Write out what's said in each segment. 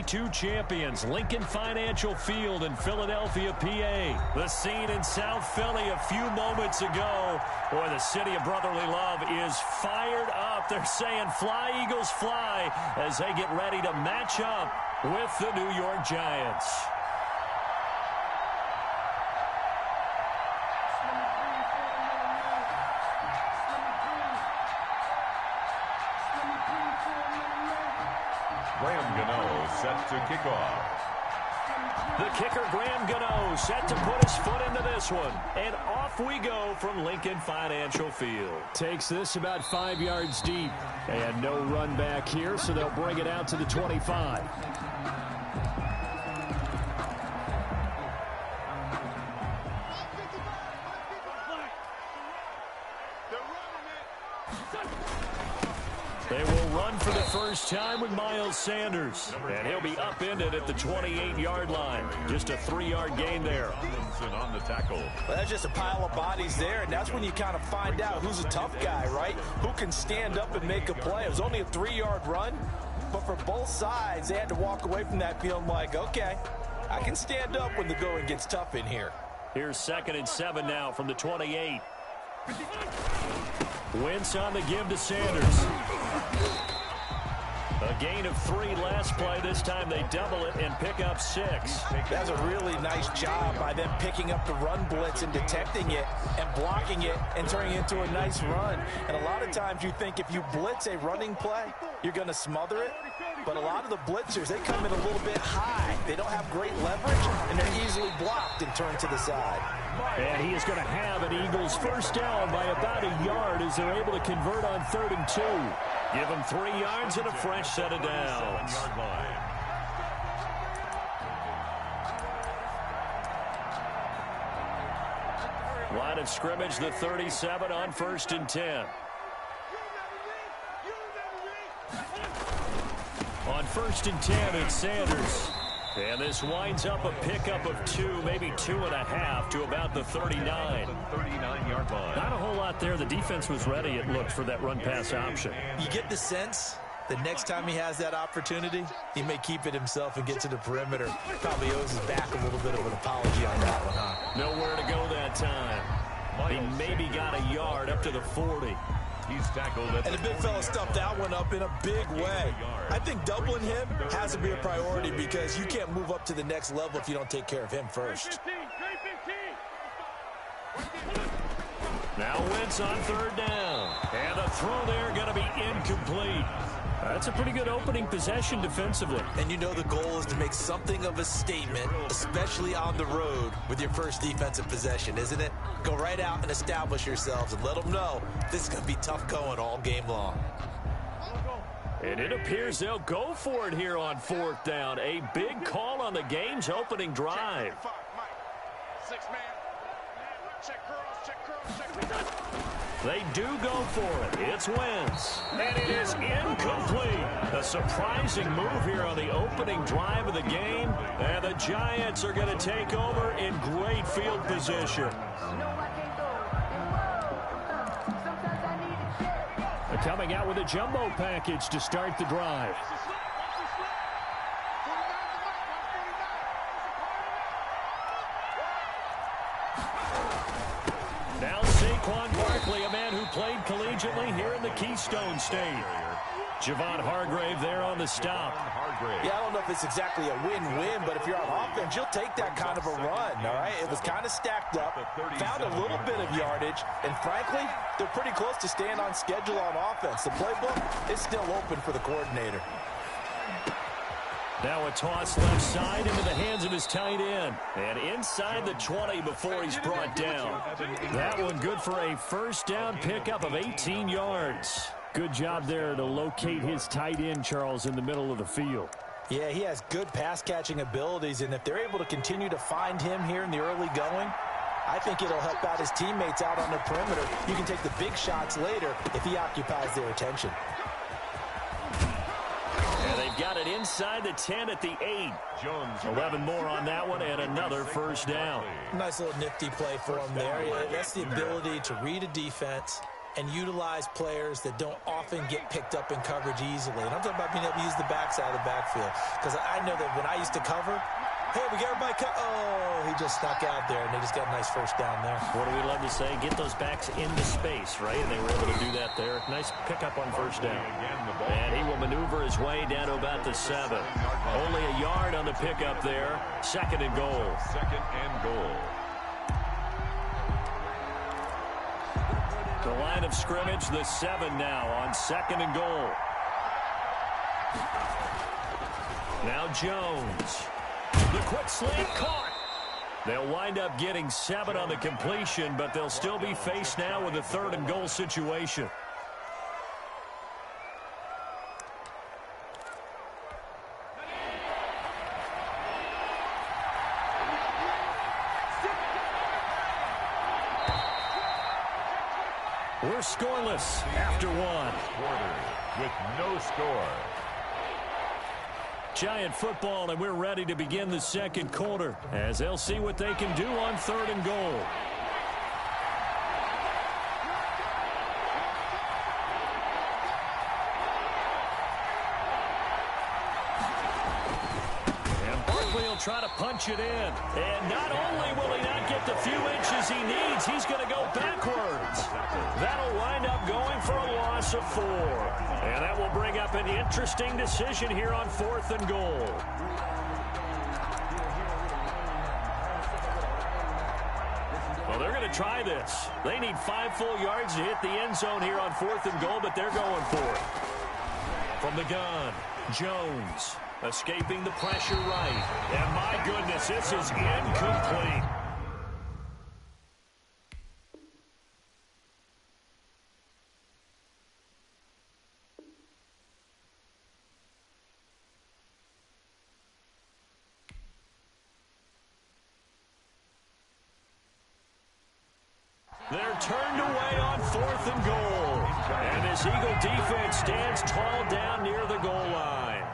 92 champions, Lincoln Financial Field in Philadelphia, PA. The scene in South Philly a few moments ago. Boy, the city of brotherly love is fired up. They're saying fly, Eagles, fly, as they get ready to match up with the New York Giants. Set to kick off. The kicker, Graham Gano, set to put his foot into this one. And off we go from Lincoln Financial Field. Takes this about 5 yards deep. And no run back here, so they'll bring it out to the 25. They will run for the first time with Miles Sanders. And he'll be upended at the 28-yard line. Just a 3-yard gain there. On the tackle. Well, that's just a pile of bodies there, and that's when you kind of find out who's a tough guy, right? Who can stand up and make a play. It was only a 3-yard run, but for both sides, they had to walk away from that feeling like, okay, I can stand up when the going gets tough in here. Here's 2nd and 7 now from the 28. Wentz on the give to Sanders. A gain of 3 last play. This time they double it and pick up 6. That's a really nice job by them picking up the run blitz and detecting it and blocking it and turning it into a nice run. And a lot of times you think if you blitz a running play, you're going to smother it. But a lot of the blitzers, they come in a little bit high. They don't have great leverage, and they're easily blocked and turned to the side. And he is going to have an Eagles first down by about a yard as they're able to convert on 3rd and 2. Give him 3 yards and a fresh set of downs. Line of scrimmage, the 37 on 1st and 10. On 1st and 10, it's Sanders. And this winds up a pickup of 2, maybe 2.5 to about the 39. 39-yard line. Not a whole lot there. The defense was ready, it looked, for that run-pass option. You get the sense that next time he has that opportunity, he may keep it himself and get to the perimeter. Probably owes his back a little bit of an apology on that one, huh? Nowhere to go that time. He maybe got a yard up to the 40. He's tackled at and the big fella stuffed that one up in a big way. I think doubling him has to be a priority because you can't move up to the next level if you don't take care of him first. Now Wentz on 3rd down. And the throw there going to be incomplete. That's a pretty good opening possession defensively. And you know the goal is to make something of a statement, especially on the road with your first defensive possession, isn't it? Go right out and establish yourselves and let them know this is going to be tough going all game long. And it appears they'll go for it here on 4th down. A big call on the game's opening drive. They do go for it. It's Wentz. And it is incomplete. A surprising move here on the opening drive of the game. And the Giants are going to take over in great field position. They're coming out with a jumbo package to start the drive. Now Saquon Barkley, a man who played collegiately here in the Keystone State. Javon Hargrave there on the stop. Yeah, I don't know if it's exactly a win-win, but if you're on offense, you'll take that kind of a run, all right? It was kind of stacked up, found a little bit of yardage, and frankly, they're pretty close to staying on schedule on offense. The playbook is still open for the coordinator. Now a toss left side into the hands of his tight end. And inside the 20 before he's brought down. That one good for a first down pickup of 18 yards. Good job there to locate his tight end, Charles, in the middle of the field. Yeah, he has good pass-catching abilities, and if they're able to continue to find him here in the early going, I think it'll help out his teammates out on the perimeter. You can take the big shots later if he occupies their attention. And they've got it inside the 10 at the 8. 11 more on that one and another first down. Nice little nifty play for him there. Yeah, that's the ability to read a defense and utilize players that don't often get picked up in coverage easily. And I'm talking about being able to use the backside of the backfield. Because I know that when I used to cover, hey, we got everybody oh, he just snuck out there, and they just got a nice first down there. What do we love to say? Get those backs into space, right? And they were able to do that there. Nice pickup on first down. And he will maneuver his way down to about the 7. Only a yard on the pickup there. 2nd and goal. 2nd and goal. The line of scrimmage, the 7 now on 2nd and goal. Now Jones. The quick slant caught. They'll wind up getting 7 on the completion, but they'll still be faced now with a 3rd and goal situation. We're scoreless after 1. Quarter with no score. Giant football, and we're ready to begin the 2nd quarter as they'll see what they can do on 3rd and goal. And Barkley will try to punch it in. And not only will he not get the few inches he needs, he's going to go backwards. That'll wind up going for a loss of 4. And that will bring up an interesting decision here on 4th and goal. Well, they're going to try this. They need 5 full yards to hit the end zone here on 4th and goal, but they're going for it. From the gun, Jones escaping the pressure right. And my goodness, this is incomplete. They're turned away on 4th and goal. And this Eagle defense stands tall down near the goal line.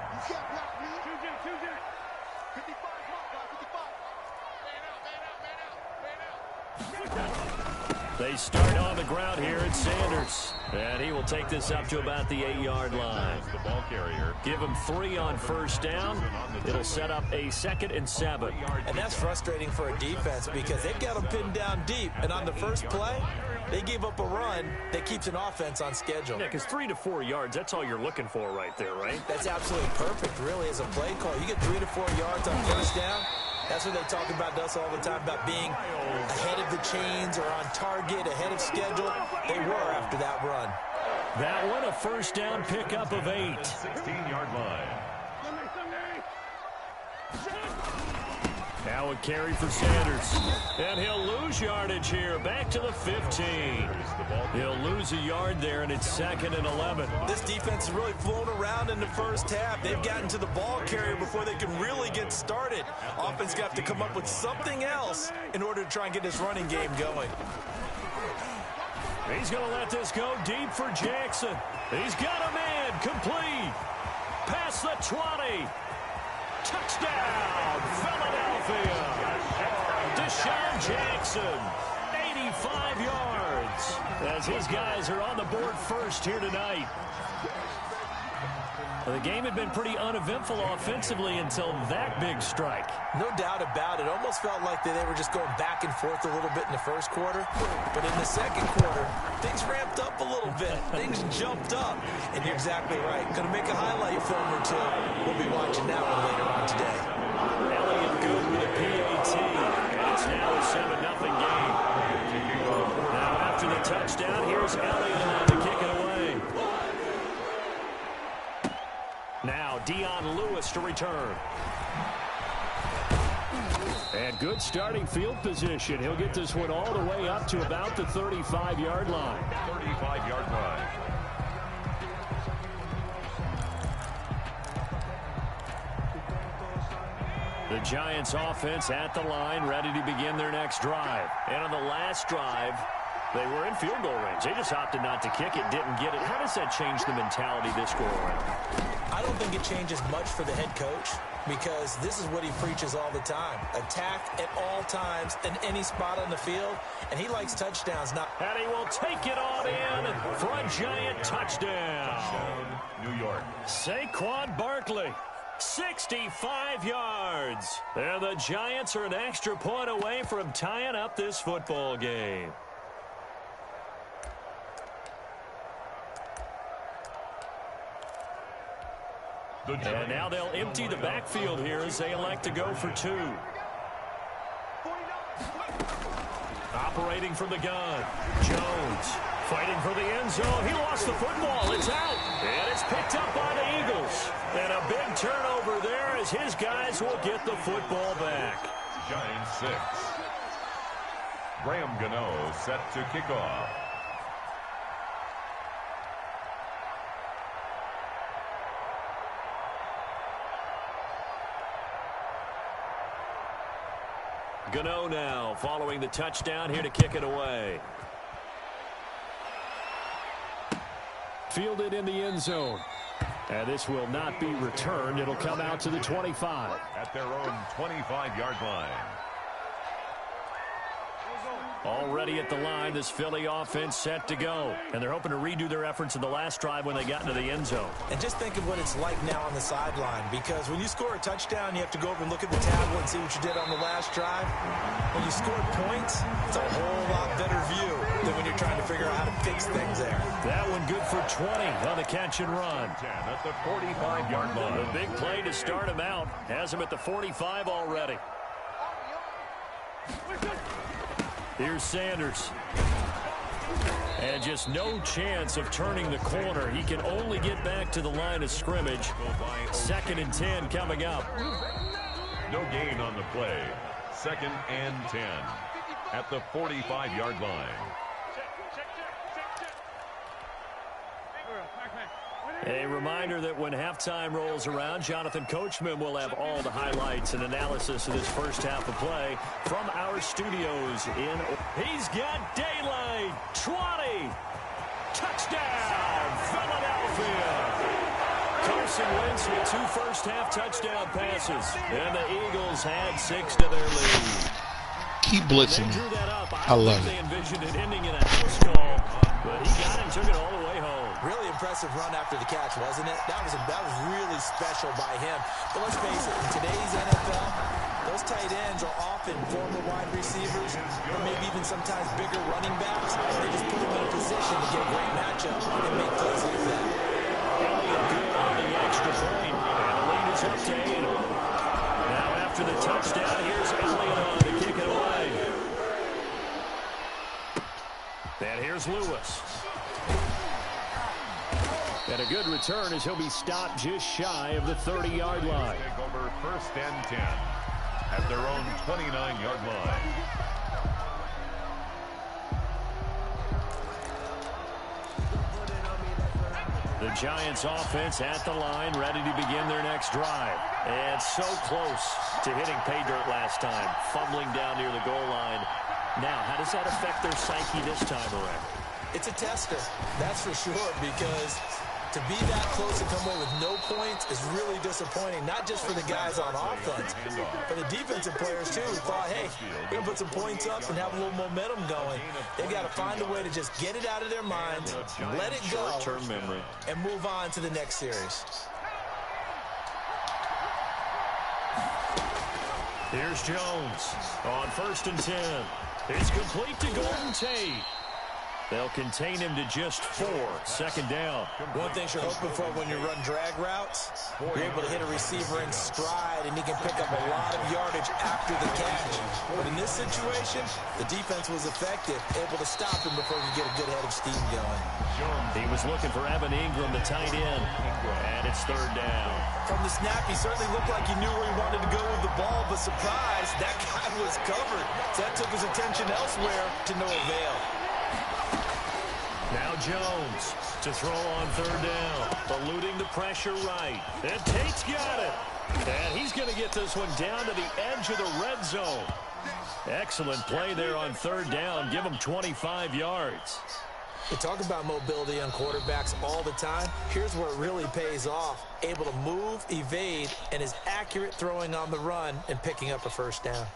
They start on the ground here at Sanders. And he will take this up to about the 8-yard line. The ball carrier. Give him 3 on first down. It'll set up a 2nd and 7. And that's frustrating for a defense because they've got them pinned down deep. And on the first play, they gave up a run that keeps an offense on schedule. Yeah, because 3 to 4 yards, that's all you're looking for right there, right? That's absolutely perfect, really, as a play call. You get 3 to 4 yards on first down. That's what they talk about us all the time, about being ahead of the chains or on target, ahead of schedule. They were after that run. That one, a first down pickup of 8. 16-yard line. Now a carry for Sanders. And he'll lose yardage here. Back to the 15. He'll lose a yard there, and it's 2nd and 11. This defense has really flown around in the first half. They've gotten to the ball carrier before they can really get started. Offense got to come up with something else in order to try and get this running game going. He's going to let this go deep for Jackson. He's got a man complete. Past the 20. Touchdown, Philadelphia. Deshaun Jackson, 85 yards. As his guys are on the board first here tonight. Well, the game had been pretty uneventful offensively until that big strike. No doubt about it. Almost felt like they were just going back and forth a little bit in the first quarter. But in the second quarter, things ramped up a little bit. Things jumped up. And you're exactly right. Going to make a highlight film or two. We'll be watching that one later on today. Elliott good with a PAT. And it's now a 7-0 game. Now after the touchdown, here's Elliott to kick it away. Now Dion Lewis to return. And good starting field position. He'll get this one all the way up to about the 35-yard line. 35-yard line. The Giants offense at the line, ready to begin their next drive. And on the last drive, they were in field goal range. They just opted not to kick it, didn't get it. How does that change the mentality this go around? I don't think it changes much for the head coach because this is what he preaches all the time. Attack at all times in any spot on the field, and he likes touchdowns. And he will take it on in for a giant touchdown. New York. Saquon Barkley, 65 yards. And the Giants are an extra point away from tying up this football game. And now they'll empty the backfield here as they elect to go for two. Operating from the gun. Jones fighting for the end zone. He lost the football. It's out. And it's picked up by the Eagles. And a big turnover there as his guys will get the football back. Giants 6. Graham Gano set to kick off. Gano now following the touchdown here to kick it away. Fielded in the end zone. And this will not be returned. It'll come out to the 25. At their own 25-yard line. Already at the line, this Philly offense set to go. And they're hoping to redo their efforts in the last drive when they got into the end zone. And just think of what it's like now on the sideline, because when you score a touchdown, you have to go over and look at the tablet and see what you did on the last drive. When you scored points, it's a whole lot better view than when you're trying to figure out how to fix things there. That one good for 20 on the catch and run. 10 at the 45-yard line. The big play to start him out has him at the 45 already. Here's Sanders. And just no chance of turning the corner. He can only get back to the line of scrimmage. 2nd and 10 coming up. No gain on the play. 2nd and 10 at the 45-yard line. A reminder that when halftime rolls around, Jonathan Coachman will have all the highlights and analysis of this first half of play from our studios in. He's got daylight. 20. Touchdown, Philadelphia. Carson Wentz with 2 first-half touchdown passes. And the Eagles had 6 to their lead. Keep blitzing. I love it. They envisioned it ending in a house call, but he got it and took it all the way home. Really impressive run after the catch, wasn't it? That was really special by him. But let's face it, in today's NFL, those tight ends are often former wide receivers or maybe even sometimes bigger running backs. They just put them in a position to get a great matchup and make plays like that. Elliott good on the extra point, and the lead is up to 8. Now after the touchdown, here's Elliott on to kick it away. And here's Lewis. And a good return as he'll be stopped just shy of the 30-yard line. Take over 1st and 10 at their own 29-yard line. The Giants offense at the line, ready to begin their next drive. And so close to hitting pay dirt last time, fumbling down near the goal line. Now, how does that affect their psyche this time around? It's a tester, that's for sure, because to be that close and come away with no points is really disappointing, not just for the guys on offense, but the defensive players, too, who thought, hey, we're going to put some points up and have a little momentum going. They've got to find a way to just get it out of their minds, let it go, short-term memory, and move on to the next series. Here's Jones on 1st and 10. It's complete to Golden Tate. They'll contain him to just 4. 2nd down. One thing you're hoping for when you run drag routes, you're able to hit a receiver in stride, and he can pick up a lot of yardage after the catch. But in this situation, the defense was effective, able to stop him before he could get a good head of steam going. He was looking for Evan Ingram, the tight end, and it's 3rd down. From the snap, he certainly looked like he knew where he wanted to go with the ball, but surprise, that guy was covered. So that took his attention elsewhere to no avail. Now Jones to throw on 3rd down, eluding the pressure right. And Tate's got it. And he's going to get this one down to the edge of the red zone. Excellent play there on 3rd down. Give him 25 yards. We talk about mobility on quarterbacks all the time. Here's where it really pays off. Able to move, evade, and is accurate throwing on the run and picking up a first down.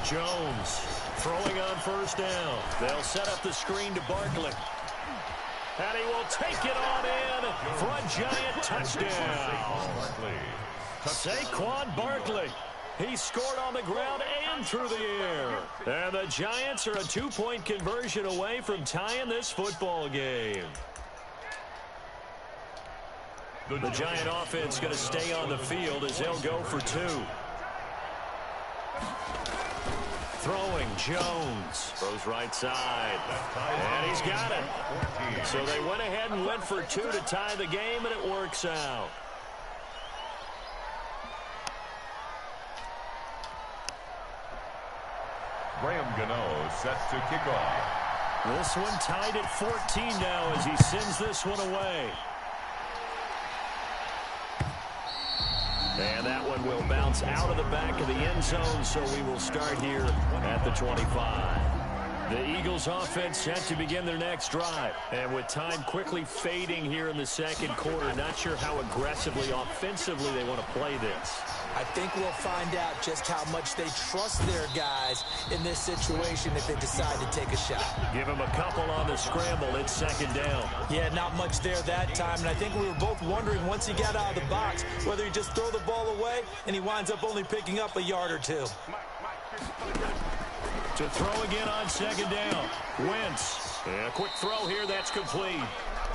Jones throwing on first down. They'll set up the screen to Barkley. And he will take it on in for a giant touchdown. Saquon Barkley. He scored on the ground and through the air. And the Giants are a 2-point conversion away from tying this football game. The Giant offense going to stay on the field as they'll go for 2. Throwing, Jones. Throws right side. And he's got it. So they went ahead and went for 2 to tie the game, and it works out. Graham Gano set to kick off. This one tied at 14 now as he sends this one away. And that one will bounce out of the back of the end zone, so we will start here at the 25. The Eagles offense set to begin their next drive. And with time quickly fading here in the second quarter, not sure how aggressively, offensively they want to play this. I think we'll find out just how much they trust their guys in this situation if they decide to take a shot. Give them a couple on the scramble. It's second down. Yeah, not much there that time. And I think we were both wondering once he got out of the box whether he just throw the ball away and he winds up only picking up a yard or 2. To throw again on second down. Wentz. And a quick throw here. That's complete.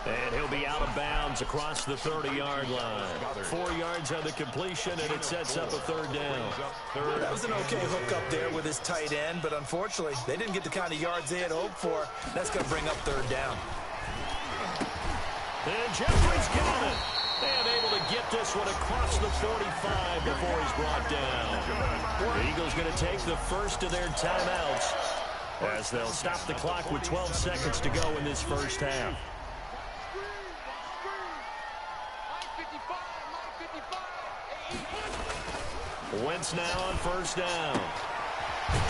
And he'll be out of bounds across the 30-yard line. 4 yards on the completion, and it sets up a third down. That was an okay hook up there with his tight end, but unfortunately, they didn't get the kind of yards they had hoped for. That's going to bring up third down. And Jeffrey's got it. And able to get this one across the 45 before he's brought down. The Eagles going to take the first of their timeouts as they'll stop the clock with 12 seconds to go in this first half. Wentz now on first down.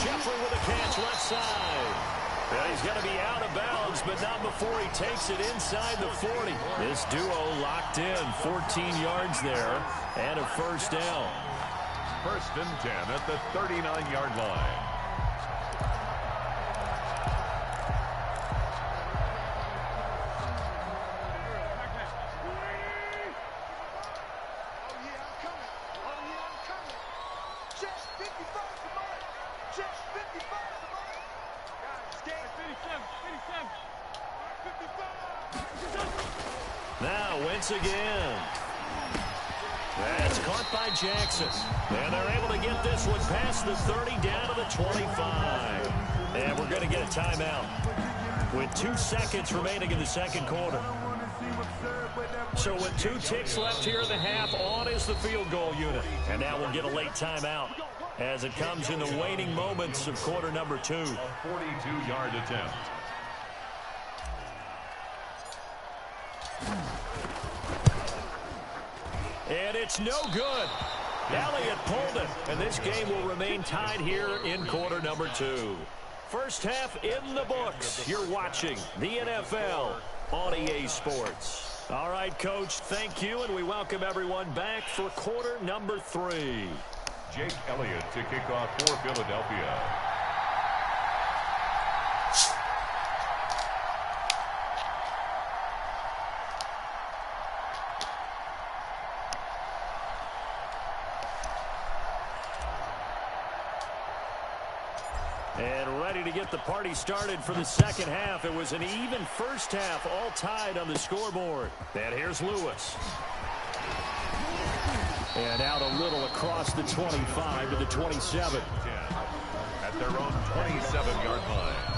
Jeffrey with a catch left side. And he's going to be out of bounds, but not before he takes it inside the 40. This duo locked in, 14 yards there, and a first down. 1st and 10 at the 39-yard line. Now Wentz again. That's caught by Jackson. And they're able to get this one past the 30 down to the 25. And we're going to get a timeout with 2 seconds remaining in the second quarter. So with 2 ticks left here in the half, on is the field goal unit. And now we'll get a late timeout as it comes in the waning moments of quarter number 2. A 42-yard attempt. And it's no good. Elliott pulled it, and this game will remain tied here in quarter number 2. First half in the books. You're watching the NFL on EA Sports. All right, Coach, thank you, and we welcome everyone back for quarter number 3. Jake Elliott to kick off for Philadelphia. And ready to get the party started for the second half. It was an even first half, all tied on the scoreboard. And here's Lewis. And out a little across the 25 to the 27. At their own 27-yard line.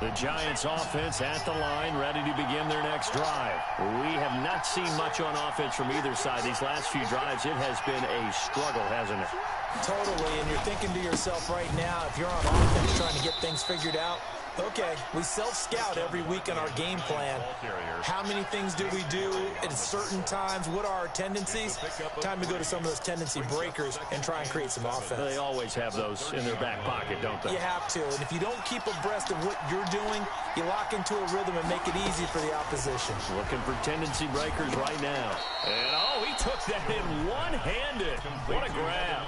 The Giants offense at the line, ready to begin their next drive. We have not seen much on offense from either side. These last few drives, it has been a struggle, hasn't it? Totally, and you're thinking to yourself right now, if you're on offense trying to get things figured out, Okay, we self-scout every week on our game plan. How many things do we do at certain times? What are our tendencies? Time to go to some of those tendency breakers and try and create some offense. They always have those in their back pocket, don't they? You have to, and if you don't keep abreast of what you're doing, you lock into a rhythm and make it easy for the opposition. Looking for tendency breakers right now. And, oh, he took that in one-handed. What a grab.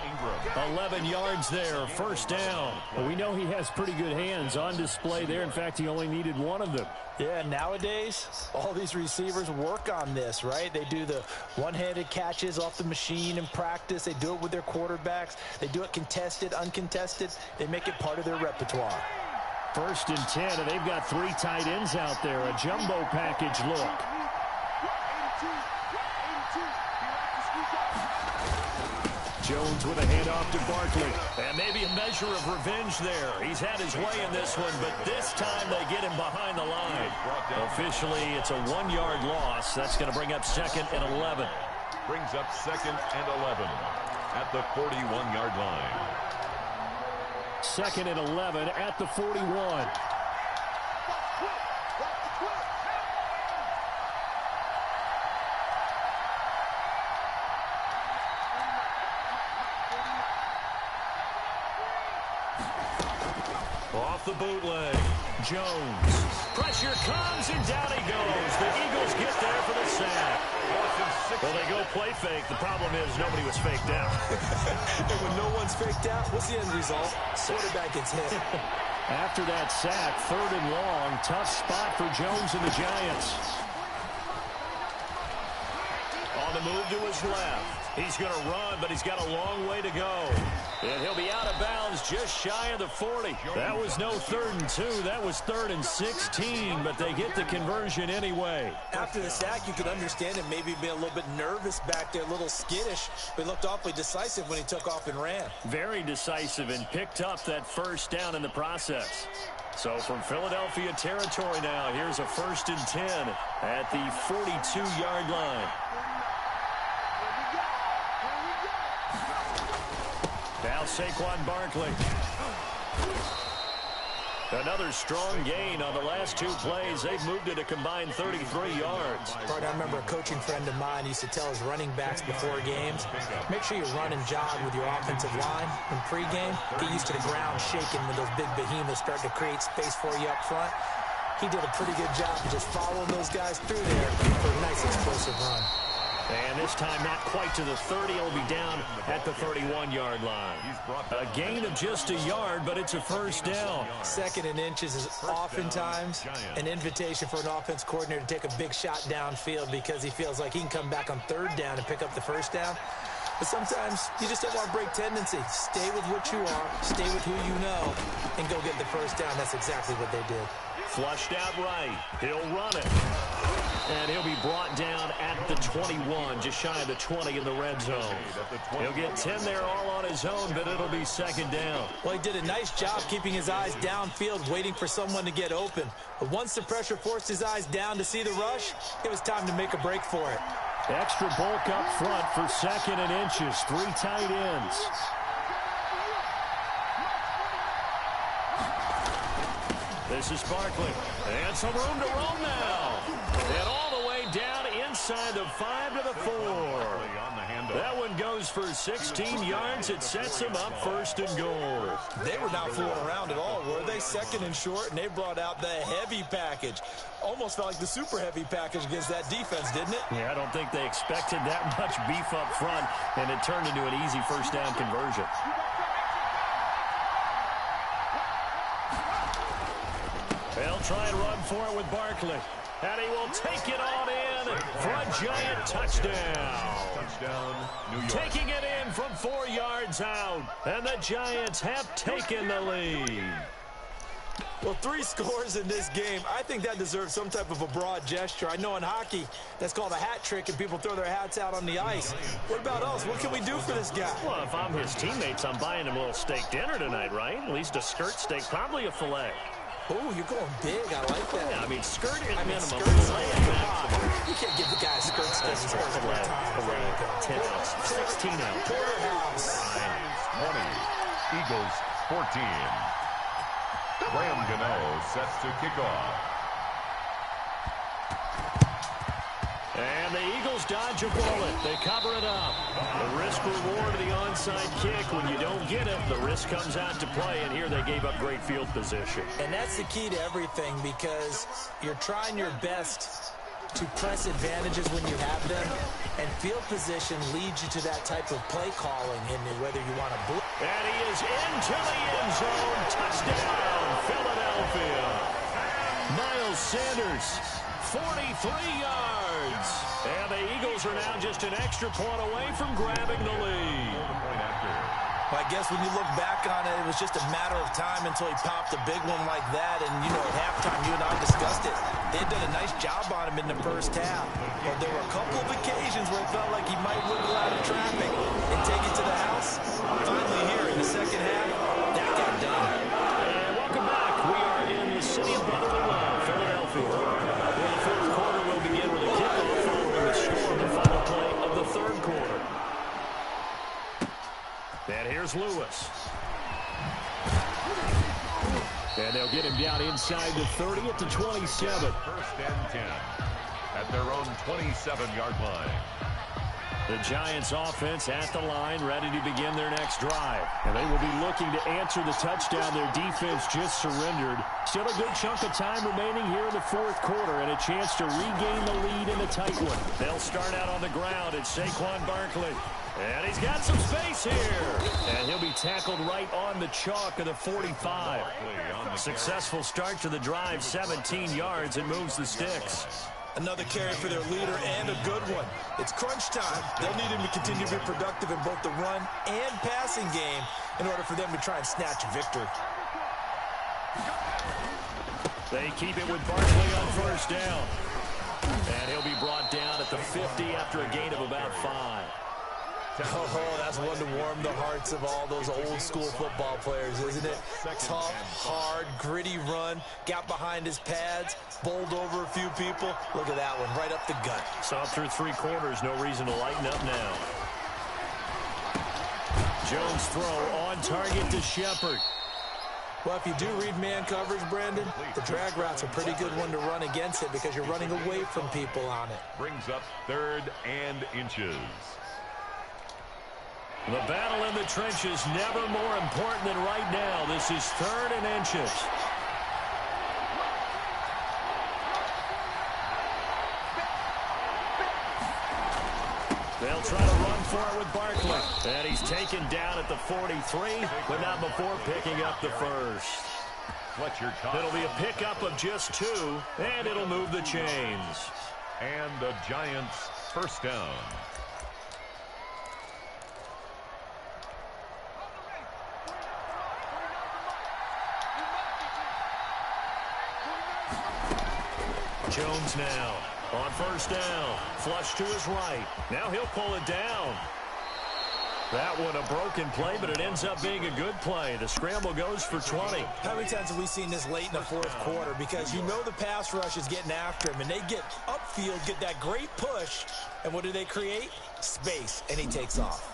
11 yards there, first down. Well, we know he has pretty good hands on display there. In fact, he only needed one of them. Yeah, nowadays, all these receivers work on this, right? They do the one-handed catches off the machine in practice. They do it with their quarterbacks. They do it contested, uncontested. They make it part of their repertoire. 1st and 10, and they've got 3 tight ends out there. A jumbo package look. Jones with a handoff to Barkley. And maybe a measure of revenge there. He's had his way in this one, but this time they get him behind the line. Officially, it's a 1-yard loss. That's going to bring up 2nd and 11. Brings up 2nd and 11 at the 41-yard line. 2nd and 11 at the 41. Off the bootleg. Jones. Pressure comes, and down he goes. The Eagles get there for the sack. Well, they go play fake. The problem is nobody was faked out. And when no one's faked out, what's the end result? Quarterback gets hit. After that sack, 3rd and long. Tough spot for Jones and the Giants. On the move to his left. He's going to run, but he's got a long way to go. And he'll be out of bounds just shy of the 40. That was no 3rd and 2. That was 3rd and 16, but they get the conversion anyway. After the sack, you could understand him maybe being a little bit nervous back there, a little skittish, but he looked awfully decisive when he took off and ran. Very decisive and picked up that 1st down in the process. So from Philadelphia territory now, here's a 1st and 10 at the 42-yard line. Now Saquon Barkley. Another strong gain on the last 2 plays. They've moved it a combined 33 yards. Right, I remember a coaching friend of mine used to tell his running backs before games, make sure you run and jog with your offensive line in pregame. Get used to the ground shaking when those big behemoths start to create space for you up front. He did a pretty good job of just following those guys through there for a nice explosive run. And this time not quite to the 30. He'll be down at the 31-yard line. A gain of just a yard, but it's a 1st down. 2nd and inches is oftentimes an invitation for an offense coordinator to take a big shot downfield because he feels like he can come back on 3rd down and pick up the 1st down. But sometimes you just don't want to break tendency. Stay with what you are, stay with who you know, and go get the 1st down. That's exactly what they did. Flushed out right. He'll run it. And he'll be brought down at the 21, just shy of the 20 in the red zone. He'll get 10 there all on his own, but it'll be 2nd down. Well, he did a nice job keeping his eyes downfield, waiting for someone to get open. But once the pressure forced his eyes down to see the rush, it was time to make a break for it. Extra bulk up front for 2nd and inches. 3 tight ends. This is Barkley. And some room to roam now. And all the way down inside the 5 to the 4. That one goes for 16 yards. It sets him up 1st and goal. They were not fooling around at all, were they? 2nd and short, and they brought out the heavy package. Almost felt like the super heavy package against that defense, didn't it? Yeah, I don't think they expected that much beef up front, and it turned into an easy 1st down conversion. They'll try and run for it with Barkley. And he will take it on in for a Giant touchdown. Touchdown, New York. Taking it in from 4 yards out. And the Giants have taken the lead. Well, 3 scores in this game. I think that deserves some type of a broad gesture. I know in hockey, that's called a hat trick, and people throw their hats out on the ice. What about us? What can we do for this guy? Well, if I'm his teammates, I'm buying him a little steak dinner tonight, right? At least a skirt steak, probably a filet. Oh, you're going big. I like that. Yeah, I mean, skirt at minimum. Skirt you can't give the guy a skirt steak. Filet, 10 ounce, 16 ounce. Porterhouse. 20, Eagles 14. Sets to kick off. And the Eagles dodge a bullet. They cover it up. The risk reward of the onside kick. When you don't get it, the risk comes out to play. And here they gave up great field position. And that's the key to everything, because you're trying your best to press advantages when you have them. And field position leads you to that type of play calling, and whether you want to blitz. And he is into the end zone. Touchdown, Philadelphia. Miles Sanders, 43 yards. And the Eagles are now just an extra point away from grabbing the lead. Well, I guess when you look back on it, it was just a matter of time until he popped a big one like that. And, you know, at halftime, you and I discussed it. They had done a nice job on him in the first half. But there were a couple of occasions where it felt like he might wiggle out of traffic and take it to the house. Finally here in the second half, that got done. And welcome back. We are in the city of brotherly love, Philadelphia. Well, the fourth quarter will begin with a kickoff following the score of the final play of the third quarter. And here's Lewis. And they'll get him down inside the 30 at the 27. First and 10 at their own 27-yard line. The Giants offense at the line, ready to begin their next drive. And they will be looking to answer the touchdown their defense just surrendered. Still a good chunk of time remaining here in the fourth quarter, and a chance to regain the lead in a tight one. They'll start out on the ground. It's Saquon Barkley. And he's got some space here. And he'll be tackled right on the chalk of the 45. Successful start to the drive, 17 yards, and moves the sticks. Another carry for their leader, and a good one. It's crunch time. They'll need him to continue to be productive in both the run and passing game in order for them to try and snatch a victory. They keep it with Barkley on first down. And he'll be brought down at the 50 after a gain of about 5. Oh, that's one to warm the hearts of all those old-school football players, isn't it? Tough, hard, gritty run, got behind his pads, bowled over a few people. Look at that one, right up the gut. Saw through three quarters, no reason to lighten up now. Jones throw on target to Shepard. Well, if you do read man coverage, Brandon, the drag route's a pretty good one to run against it because you're running away from people on it. Brings up 3rd and inches. The battle in the trenches never more important than right now. This is 3rd and inches. They'll try to run for it with Barkley. And he's taken down at the 43, but not before picking up the first. It'll be a pickup of just 2, and it'll move the chains. And the Giants first down. Jones now on first down. Flush to his right. Now he'll pull it down. That one a broken play, but it ends up being a good play. The scramble goes for 20. How many times have we seen this late in the fourth quarter? Because you know the pass rush is getting after him, and they get upfield, get that great push, and what do they create? Space, and he takes off.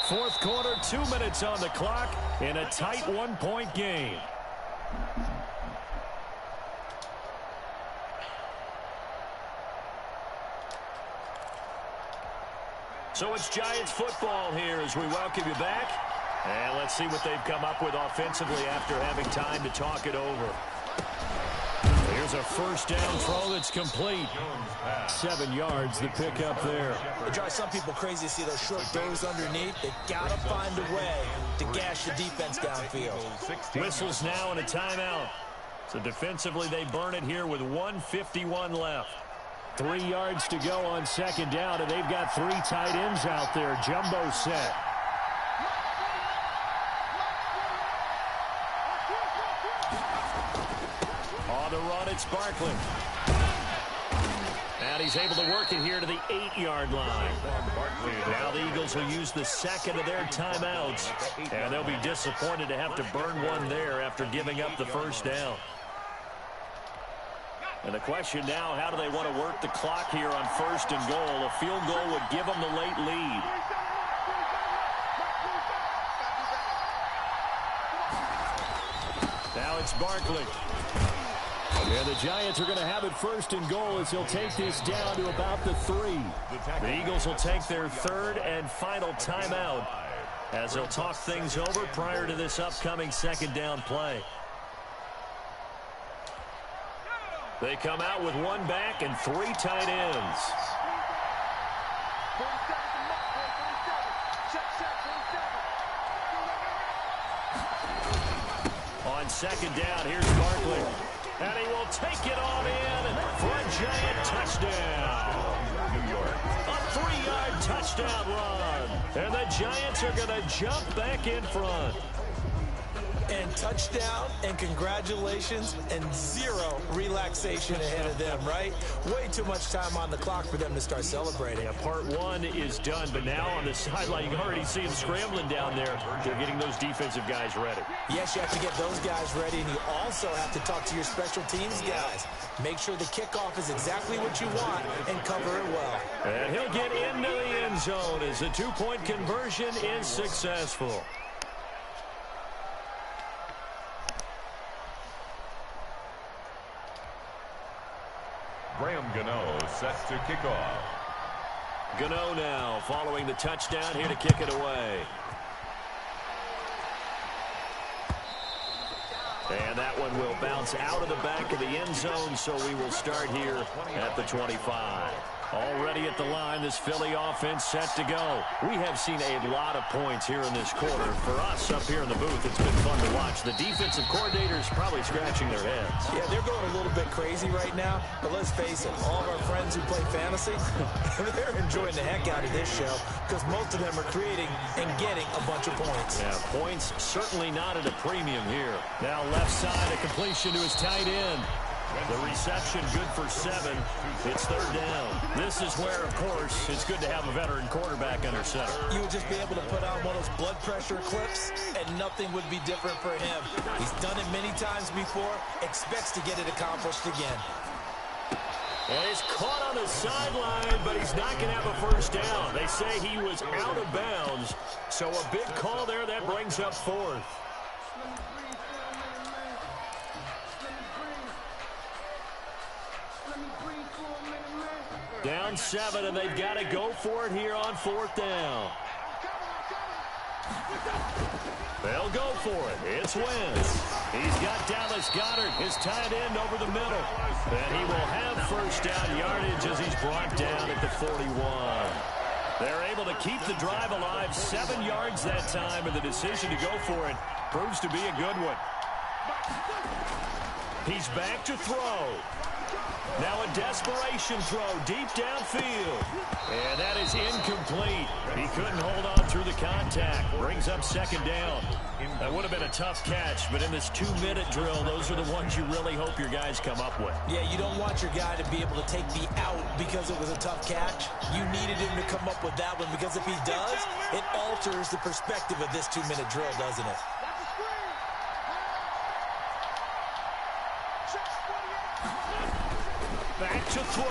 Fourth quarter, 2 minutes on the clock in a tight 1-point game. So it's Giants football here as we welcome you back. And let's see what they've come up with offensively after having time to talk it over. Here's a first down throw that's complete. 7 yards the pick up there. It drives some people crazy to see those short throws underneath. They got to find a way to gash the defense downfield. Whistles now and a timeout. So defensively they burn it here with 1:51 left. 3 yards to go on second down, and they've got 3 tight ends out there. Jumbo set. On the run, it's Barkley. And he's able to work it here to the 8-yard line. Now the Eagles will use the second of their timeouts, and they'll be disappointed to have to burn one there after giving up the first down. And the question now, how do they want to work the clock here on 1st and goal? A field goal would give them the late lead. Now it's Barkley. And the Giants are going to have it 1st and goal as he'll take this down to about the 3. The Eagles will take their 3rd and final timeout as they'll talk things over prior to this upcoming 2nd down play. They come out with 1 back and 3 tight ends. On 2nd down, here's Barkley. And he will take it on in for a Giant touchdown. New York. A 3-yard touchdown run. And the Giants are going to jump back in front. And touchdown, and congratulations, and 0 relaxation ahead of them, right? Way too much time on the clock for them to start celebrating. Yeah, part 1 is done, but now on the sideline, you can already see them scrambling down there. They're getting those defensive guys ready. Yes, you have to get those guys ready, and you also have to talk to your special teams guys. Make sure the kickoff is exactly what you want and cover it well. And he'll get into the end zone as the 2-point conversion is successful. Graham Gano set to kick off. Gano now following the touchdown here to kick it away. And that one will bounce out of the back of the end zone, so we will start here at the 25. Already at the line, this Philly offense set to go. We have seen a lot of points here in this quarter. For us up here in the booth, it's been fun to watch. The defensive coordinators probably scratching their heads. Yeah, they're going a little bit crazy right now, but let's face it, all of our friends who play fantasy, they're enjoying the heck out of this show because most of them are creating and getting a bunch of points. Yeah, points certainly not at a premium here. Now left side, a completion to his tight end. The reception good for 7. It's 3rd down. This is where, of course, it's good to have a veteran quarterback under center. You would just be able to put on one of those blood pressure clips, and nothing would be different for him. He's done it many times before, expects to get it accomplished again. And he's caught on the sideline, but he's not going to have a first down. They say he was out of bounds, so a big call there that brings up 4th. Down 7, and they've got to go for it here on 4th down. They'll go for it. It's Wentz. He's got Dallas Goedert, his tight end, over the middle. And he will have first down yardage as he's brought down at the 41. They're able to keep the drive alive, 7 yards that time, and the decision to go for it proves to be a good one. He's back to throw. Now a desperation throw deep downfield. And that is incomplete. He couldn't hold on through the contact. Brings up 2nd down. That would have been a tough catch, but in this 2-minute drill, those are the ones you really hope your guys come up with. Yeah, you don't want your guy to be able to take the out because it was a tough catch. You needed him to come up with that one because if he does, it alters the perspective of this 2-minute drill, doesn't it? Back to throw.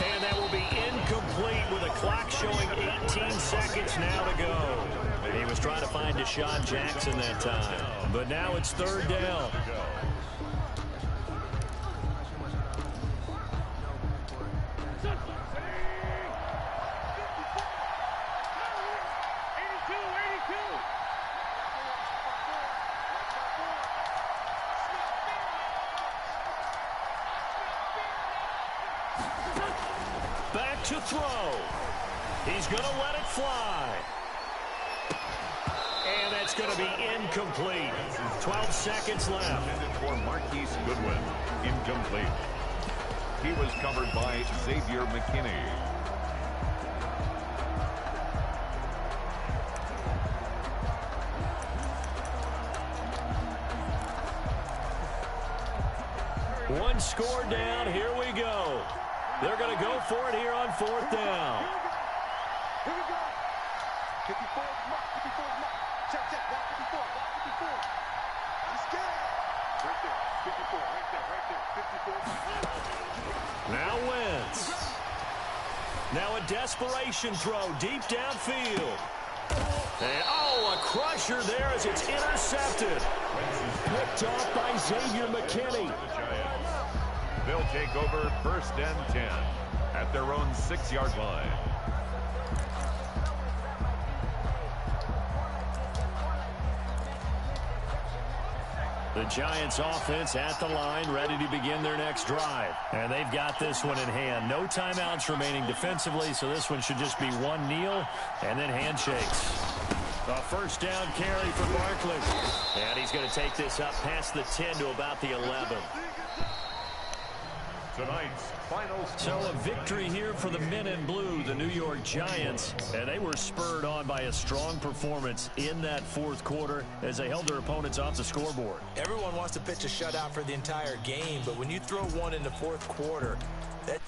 And that will be incomplete with a clock showing 18 seconds now to go. He was trying to find Deshaun Jackson that time. But now it's 3rd down. Back to throw. He's going to let it fly. And that's going to be incomplete. 12 seconds left. For Marquise Goodwin, incomplete. He was covered by Xavier McKinney. One score down. Here we go. They're going to go for it here on fourth down. Here we go. 54 mark. 54 mark. Check. Mark 54. Mark 54. Let's get it. Right there. 54. Right there. 54. Now Wentz. Now a desperation throw deep downfield. And, a crusher there as it's intercepted. Picked off by Xavier McKinney. They'll take over 1st and 10 at their own 6-yard line. The Giants offense at the line, ready to begin their next drive. And they've got this one in hand. No timeouts remaining defensively, so this one should just be one kneel and then handshakes. A first down carry for Barkley. And he's going to take this up past the 10 to about the 11. Tonight's final score. So a victory here for the men in blue, the New York Giants. And they were spurred on by a strong performance in that fourth quarter as they held their opponents off the scoreboard. Everyone wants to pitch a shutout for the entire game, but when you throw one in the fourth quarter, that